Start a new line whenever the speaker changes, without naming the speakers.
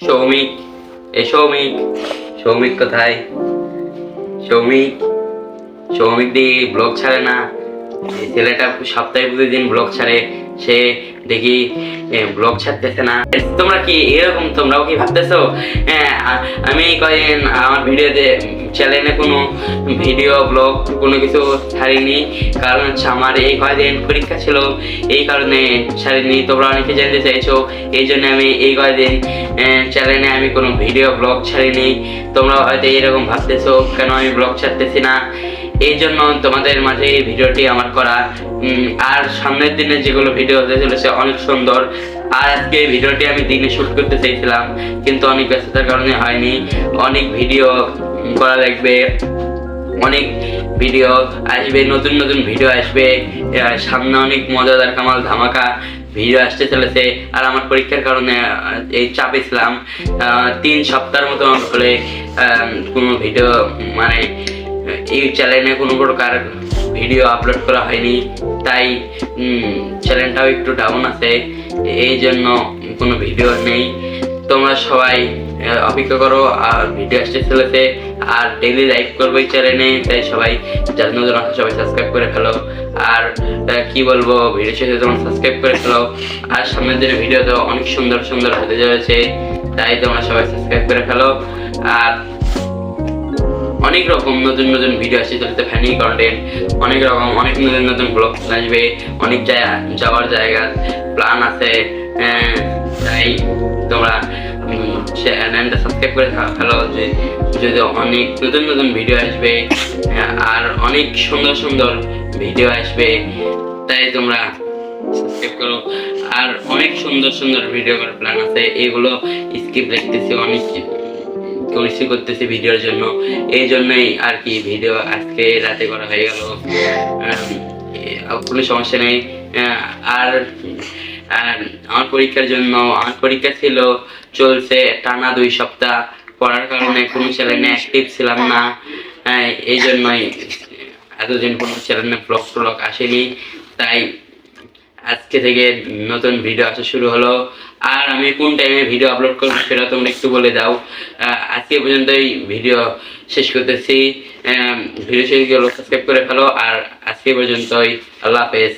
সৌমিক, সৌমিক, সৌমিক কোথায়? সৌমিক, সৌমিক দি ব্লগ ছাড়ে না। এই ছেলেটা সপ্তাহে প্রতিদিন ব্লগ ছাড়ে, সে দেখি ব্লগ ছাড়তেছে না। তোমরা কি এরকম, তোমরাও কি ভাবতেছো? আমি কয়েকদিন আমার ভিডিওতে চ্যানেলে কোনো ভিডিও ব্লগ কোনো কিছু ছাড়িনি, কারণ হচ্ছে আমার এই কয়েকদিন পরীক্ষা ছিল, এই কারণে ছাড়িনি। তোমরা অনেকে জানতে চাইছো, এই জন্য আমি এই কয়েকদিন চ্যানেলে আমি কোনো ভিডিও ব্লগ ছাড়িনি। তোমরা হয়তো এরকম ভাবতেছো কেন আমি ব্লগ ছাড়তেছি না, এই জন্য তোমাদের মাঝে এই ভিডিওটি আমার করা। আর সামনের দিনে যেগুলো ভিডিও হতে চলেছে অনেক সুন্দর। আর আজকে এই ভিডিওটি আমি দিনে শুট করতে চাইছিলাম, কিন্তু অনেক ব্যস্ততার কারণে হয়নি। অনেক ভিডিও করা লাগবে, অনেক ভিডিও আসবে, নতুন নতুন ভিডিও আসবে। সামনে অনেক মজাদার কামাল ধামাকা ভিডিও আসতে চলেছে। আর আমার পরীক্ষার কারণে এই চাপে ছিলাম, 3 সপ্তাহের মতো হলে কোনো ভিডিও মানে এই চ্যানেলে কোনো প্রকার ভিডিও আপলোড করা হয়নি, তাই চ্যানেলটাও একটু ডাউন আছে, এই জন্য কোনো ভিডিও নেই। তোমরা সবাই অপেক্ষা করো, আর ভিডিও আসতে চলেছে, আর ডেইলি লাইভ করবো এই চ্যানেলে, তাই সবাই যারা নতুন আছে সবাই সাবস্ক্রাইব করে ফেলো। আর কি বলবো, ভিডিও শেষে তোমরা সাবস্ক্রাইব করে ফেলো। আর সামনের দিনে ভিডিও তো অনেক সুন্দর সুন্দর হতে চলেছে, তাই তোমরা সবাই সাবস্ক্রাইব করে ফেলো। আর অনেক রকম নতুন নতুন ভিডিও আসছে চলতে, ফ্যানি কন্টেন্ট অনেক রকম, অনেক নতুন নতুন ব্লগ আসবে, অনেক যাওয়ার জায়গার প্ল্যান আছে। তাই তোমরা চ্যানেলটা সাবস্ক্রাইব করে ফেলো, যে যদি অনেক নতুন নতুন ভিডিও আসবে, আর অনেক সুন্দর সুন্দর ভিডিও আসবে, তাই তোমরা সাবস্ক্রাইব করো। আর অনেক সুন্দর সুন্দর ভিডিও করার প্ল্যান আছে, এগুলো স্ক্রিপ্ট লিখতেছি, অনেক করতেছি ভিডিওর জন্য, এই জন্যই আর কি ভিডিও আজকে রাতে করা হয়ে গেল। কোনো সমস্যা নেই। আর আমার পরীক্ষার জন্য, আমার পরীক্ষা ছিল চলছে টানা 2 সপ্তাহ, পড়ার কারণে কোনো চ্যানেলে অ্যাক্টিভ ছিলাম না, এই জন্যই এতদিন কোনো চ্যানেলে ব্লগ আসেনি। তাই আজকে থেকে নতুন ভিডিও আসা শুরু হলো। আর আমি কোন টাইমে ভিডিও আপলোড করবো সেটা তোমরা একটু বলে দাও। আজকে পর্যন্তই ভিডিও শেষ করতেছি। ভিডিও শেষ গেলে সাবস্ক্রাইব করে ফেলো। আর আজকে পর্যন্তই, আল্লাহ হাফেজ।